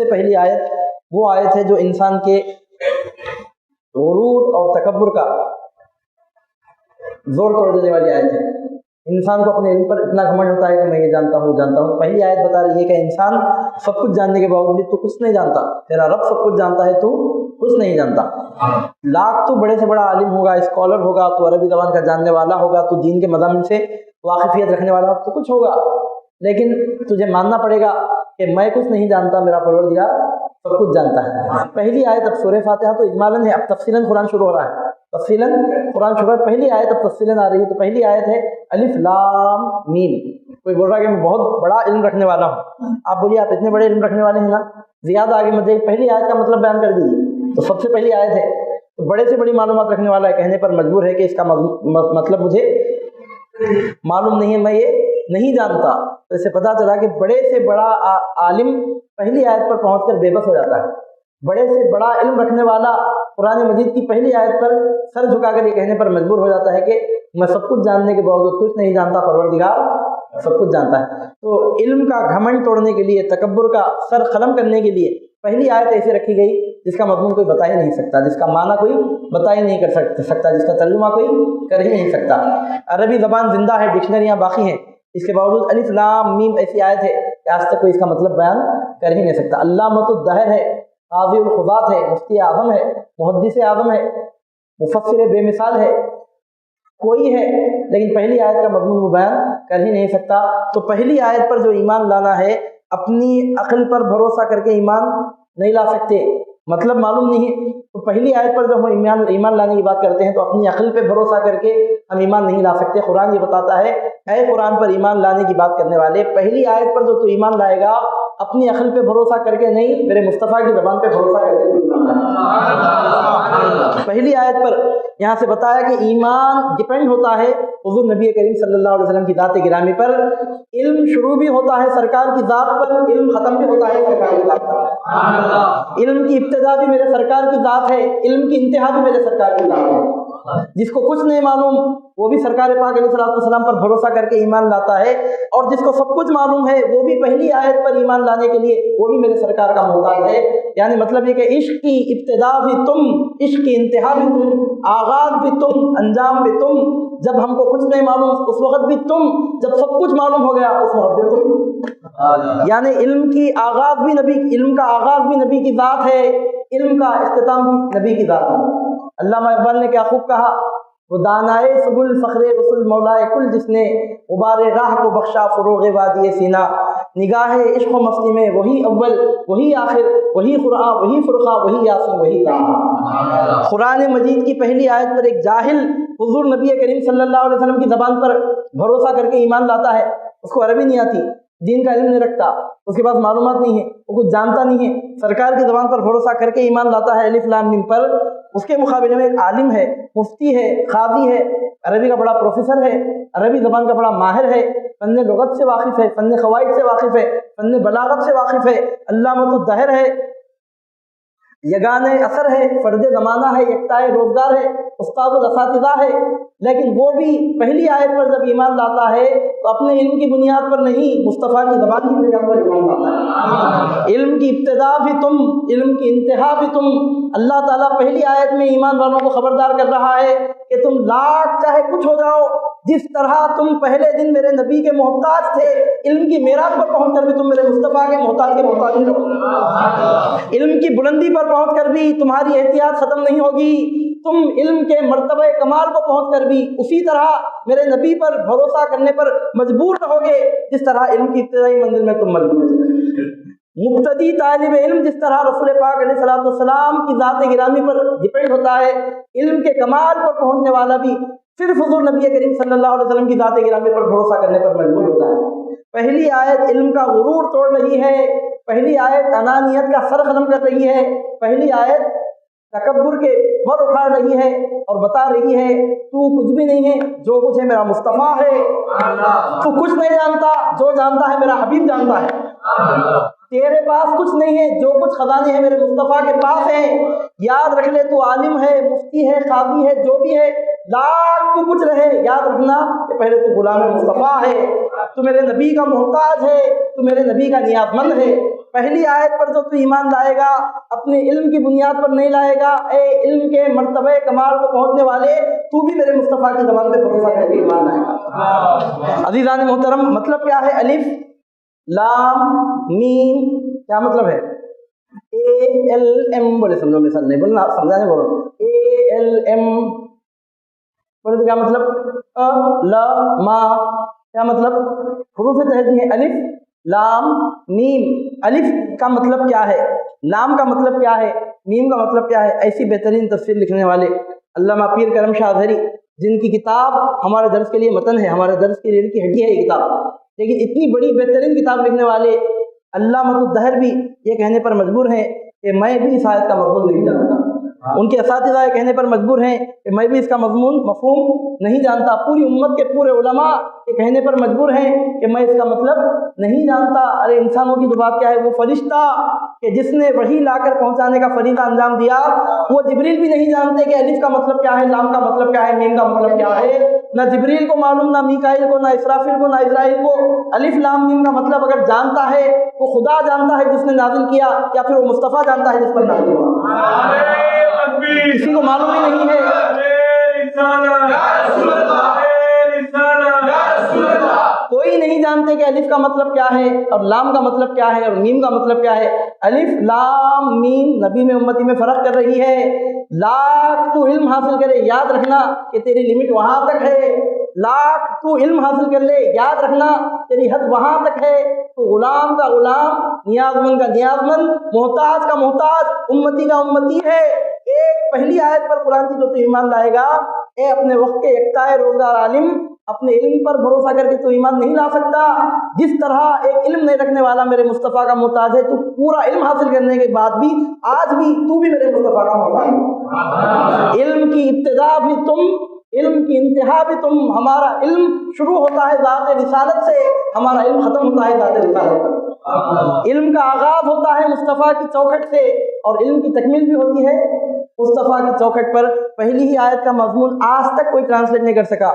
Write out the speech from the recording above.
سے پہلی آیت وہ آیت ہے جو انسان کے غرور اور تکبر کا زور توڑ دینے والی آیت ہے۔ انسان کو اپنے علم پر اتنا گھمنڈ ہوتا ہے کہ میں یہ جانتا ہوں۔ پہلی آیت بتا رہی ہے کہ انسان سب کچھ جاننے کے باوجود تو کچھ نہیں جانتا، تیرا رب سب کچھ جانتا ہے، تو کچھ نہیں جانتا۔ لاکھ تو بڑے سے بڑا عالم ہوگا، اسکالر ہوگا، تو عربی زبان کا جاننے والا ہوگا، تو دین کے مضامین سے واقفیت رکھنے والا تو کچھ ہوگا، لیکن تجھے ماننا پڑے گا کہ میں کچھ نہیں جانتا، میرا پروردگار سب کچھ جانتا ہے۔ پہلی آیت اب سورہ فاتحہ تو اجمالاً ہے، اب تفصیلاً قرآن شروع ہو رہا ہے، تفصیلاً قرآن شروع ہے۔ پہلی آیت اب تفصیلاً آ رہی ہے، تو پہلی آیت ہے الف لام میم۔ کوئی بول رہا ہے کہ میں بہت بڑا علم رکھنے والا ہوں، آپ بولیے آپ اتنے بڑے علم رکھنے والے ہیں نا، زیادہ آگے مت جائیے، پہلی آیت کا مطلب بیان کر دیجیے۔ تو سب سے پہلی آیت ہے، تو بڑے سے بڑی معلومات رکھنے والا ہے، کہنے پر مجبور ہے کہ اس کا مطلب مجھے معلوم نہیں ہے، میں یہ نہیں جانتا۔ تو اس سے پتہ چلا کہ بڑے سے بڑا عالم پہلی آیت پر پہنچ کر بے بس ہو جاتا ہے۔ بڑے سے بڑا علم رکھنے والا قرآن مجید کی پہلی آیت پر سر جھکا کر یہ کہنے پر مجبور ہو جاتا ہے کہ میں سب کچھ جاننے کے باوجود کچھ نہیں جانتا، پروردگار سب کچھ جانتا ہے۔ تو علم کا گھمنڈ توڑنے کے لیے، تکبر کا سر قلم کرنے کے لیے پہلی آیت ایسے رکھی گئی جس کا مضمون کوئی بتا ہی نہیں سکتا، جس کا معنی کوئی بتا ہی نہیں کر سکتا، جس کا ترجمہ کوئی کر ہی نہیں سکتا۔ عربی زبان زندہ ہے، ڈکشنریاں باقی ہیں، اس کے باوجود الف لام میم ایسی آیت ہے کہ آج تک کوئی اس کا مطلب بیان کر ہی نہیں سکتا۔ علامۃ الدہر ہے، قاضی القضات ہے، مفتی اعظم ہے، محدث اعظم ہے، مفسر بے مثال ہے، کوئی ہے، لیکن پہلی آیت کا مضمون وہ بیان کر ہی نہیں سکتا۔ تو پہلی آیت پر جو ایمان لانا ہے، اپنی عقل پر بھروسہ کر کے ایمان نہیں لا سکتے، مطلب معلوم نہیں ہے۔ تو پہلی آیت پر جب ہم ایمان لانے کی بات کرتے ہیں تو اپنی عقل پہ بھروسہ کر کے ہم ایمان نہیں لا سکتے۔ قرآن یہ بتاتا ہے، اے قرآن پر ایمان لانے کی بات کرنے والے، پہلی آیت پر جو تو ایمان لائے گا اپنی عقل پہ بھروسہ کر کے نہیں، میرے مصطفیٰ کی زبان پہ بھروسہ کر کے ایمان لانا۔ پہلی آیت پر یہاں سے بتایا کہ ایمان ڈیپینڈ ہوتا ہے حضور نبی کریم صلی اللہ علیہ وسلم کی ذات گرامی پر۔ علم شروع بھی ہوتا ہے سرکار کی ذات پر، علم ختم بھی ہوتا ہے سرکار کی ذات پر۔ علم کی ابتدا بھی میرے سرکار کی ذات ہے، علم کی انتہا بھی میرے سرکار کی ذات ہے۔ جس کو کچھ نہیں معلوم وہ بھی سرکار پاک علیہ الصلوۃ والسلام پر بھروسہ کر کے ایمان لاتا ہے، اور جس کو سب کچھ معلوم ہے وہ بھی پہلی آیت پر ایمان لانے کے لیے وہ بھی میرے سرکار کا محتاج ہے۔ یعنی مطلب یہ کہ عشق کی ابتدا بھی تم، عشق کی انتہا بھی تم، آغاز بھی تم، انجام بھی تم۔ جب ہم کو کچھ نہیں معلوم اس وقت بھی تم، جب سب کچھ معلوم ہو گیا اس وقت بھی تم۔ یعنی علم کی آغاز بھی نبی، علم کا آغاز بھی نبی کی ذات ہے، علم کا اختتام بھی نبی کی ذات ہے۔ علامہ اقبال نے کیا خوب کہا، وہ دانائے سبل فخر رسول مولائے کل، جس نے غبار راہ کو بخشا فروغ وادی سینا، نگاہ عشق و مستی میں وہی اول وہی آخر، وہی قرآن وہی فرقہ وہی یاسین وہی طٰہٰ۔ قرآن مجید کی پہلی آیت پر ایک جاہل حضور نبی کریم صلی اللہ علیہ وسلم کی زبان پر بھروسہ کر کے ایمان لاتا ہے، اس کو عربی نہیں آتی، دین کا علم نہیں رکھتا، اس کے پاس معلومات نہیں ہے، وہ کچھ جانتا نہیں ہے، سرکار کی زبان پر بھروسہ کر کے ایمان لاتا ہے الف لام میم پر۔ اس کے مقابلے میں ایک عالم ہے، مفتی ہے، قاضی ہے، عربی کا بڑا پروفیسر ہے، عربی زبان کا بڑا ماہر ہے، فن لغت سے واقف ہے، فن قواعد سے واقف ہے، فن بلاغت سے واقف ہے، علامۃ الدہر ہے، یگانہ اثر ہے، فرد زمانہ ہے، یکتائے روزگار ہے، استاد الاساتذہ ہے، لیکن وہ بھی پہلی آیت پر جب ایمان لاتا ہے تو اپنے علم کی بنیاد پر نہیں، مصطفیٰ کی زبان کی بنیاد پر ایمان لاتا ہے۔ علم کی ابتدا بھی تم، علم کی انتہا بھی تم۔ اللہ تعالیٰ پہلی آیت میں ایمان والوں کو خبردار کر رہا ہے کہ تم لاکھ چاہے کچھ ہو جاؤ، جس طرح تم پہلے دن میرے نبی کے محتاج تھے، علم کی معراج پر پہنچ کر بھی تم میرے مصطفیٰ کے محتاج نہیں ہو۔ علم کی بلندی پر پہنچ کر بھی تمہاری احتیاط ختم نہیں ہوگی، تم علم کے مرتبہ کمال کو پہنچ کر بھی اسی طرح میرے نبی پر بھروسہ کرنے پر مجبور رہو گے جس طرح علم کی ابتدائی منزل میں تم مجبور ہو۔ مبتدی طالب علم جس طرح رسول پاک علیہ الصلوۃ والسلام کی ذات گرامی پر ڈپینڈ ہوتا ہے، علم کے کمال پر پہنچنے والا بھی صرف حضور نبی کریم صلی اللہ علیہ وسلم کی ذات گرامی پر بھروسہ کرنے پر مجبور ہوتا ہے۔ پہلی آیت علم کا غرور توڑ رہی ہے، پہلی آیت انانیت کا سر قلم کر رہی ہے، پہلی آیت تکبر کے بر اٹھا رہی ہے اور بتا رہی ہے تو کچھ بھی نہیں ہے، جو کچھ ہے میرا مصطفیٰ ہے، تو کچھ نہیں جانتا، جو جانتا ہے میرا حبیب جانتا ہے، تیرے پاس کچھ نہیں ہے، جو کچھ خزانے ہیں میرے مصطفیٰ کے پاس ہیں۔ یاد رکھ لے تو عالم ہے، مفتی ہے، قاضی ہے، جو بھی ہے، لاکھ تو کچھ رہے، یاد رکھنا کہ پہلے تو غلام مصطفیٰ ہے، تو میرے نبی کا محتاج ہے، تو میرے نبی کا نیاز مند ہے۔ پہلی آیت پر جو تو ایمان لائے گا اپنے علم کی بنیاد پر نہیں لائے گا، اے علم کے مرتبہ کمال کو پہنچنے والے، تو بھی میرے مصطفیٰ کی زبان پہ بھروسہ کر کے ایمان لائے گا۔ عزیزان محترم، مطلب کیا ہے الف لام میم؟ کیا مطلب ہے؟ ALM بولے سمجھو، مثال نہیں بولنا، سمجھانے بولو، ALM بولے تو کیا مطلب؟ ل ما، کیا مطلب؟ حروف تہجی ہے الف لام میم۔ الف کا مطلب کیا ہے، لام کا مطلب کیا ہے، میم کا مطلب کیا ہے؟ ایسی بہترین تفسیر لکھنے والے علامہ پیر کرم شاہ اظہری، جن کی کتاب ہمارے درس کے لیے متن ہے، ہمارے درس کی ریڑھ کی ہڈی ہے یہ کتاب، لیکن اتنی بڑی بہترین کتاب لکھنے والے علامہ الدہر بھی یہ کہنے پر مجبور ہیں کہ میں بھی اس آیت کا مضمون نہیں جانتا۔ ان کے اساتذہ یہ کہنے پر مجبور ہیں کہ میں بھی اس کا مضمون مفہوم نہیں جانتا۔ پوری امت کے پورے علماء یہ کہنے پر مجبور ہیں کہ میں اس کا مطلب نہیں جانتا۔ ارے انسانوں کی تو بات کیا ہے، وہ فرشتہ کہ جس نے وحی لا کر پہنچانے کا فریضہ انجام دیا، وہ جبریل بھی نہیں جانتے کہ الف کا مطلب کیا ہے، لام کا مطلب کیا ہے، میم کا مطلب کیا ہے۔ نہ جبریل کو معلوم، نہ میکائیل کو، نہ اسرافیل کو، نہ اسرائیل کو۔ الف لام میم کا مطلب اگر جانتا ہے وہ خدا جانتا ہے جس نے نازل کیا، یا پھر وہ مصطفیٰ جانتا ہے جس پر نازل ہوا۔ کسی کو معلوم ہی نہیں ہے۔ کوئی نہیں جانتے کہ الف کا مطلب کیا ہے اور لام کا مطلب کیا ہے اور میم کا مطلب کیا ہے۔ الف لام میم نبی میں امتی میں فرق کر رہی ہے۔ لاکھ تو علم حاصل کرے، یاد رکھنا کہ تیری لمٹ وہاں تک ہے۔ لاکھ تو علم حاصل کر لے، یاد رکھنا تیری حد وہاں تک ہے۔ تو غلام کا غلام، نیاز مند کا نیاز مند، محتاج کا محتاج، امتی کا امتی ہے۔ ایک پہلی آیت پر قرآن کی جو تو ایمان لائے گا، اے اپنے وقت کے یکتائے روزگار عالم، اپنے علم پر بھروسہ کر کے تو ایمان نہیں لا سکتا۔ جس طرح ایک علم نہیں رکھنے والا میرے مصطفیٰ کا محتاج ہے، تو پورا علم حاصل کرنے کے بعد بھی آج بھی تو بھی میرے مصطفیٰ کا محتاج ہے۔ علم کی ابتدا بھی تم، علم کی انتہا بھی تم۔ ہمارا علم شروع ہوتا ہے ذات رسالت سے، ہمارا علم ختم ہوتا ہے ذات رسالت سے۔ علم کا آغاز ہوتا ہے مصطفیٰ کی چوکھٹ سے، اور علم کی تکمیل بھی ہوتی ہے مصطفیٰ کی چوکھٹ پر۔ پہلی ہی آیت کا مضمون آج تک کوئی ٹرانسلیٹ نہیں کر سکا۔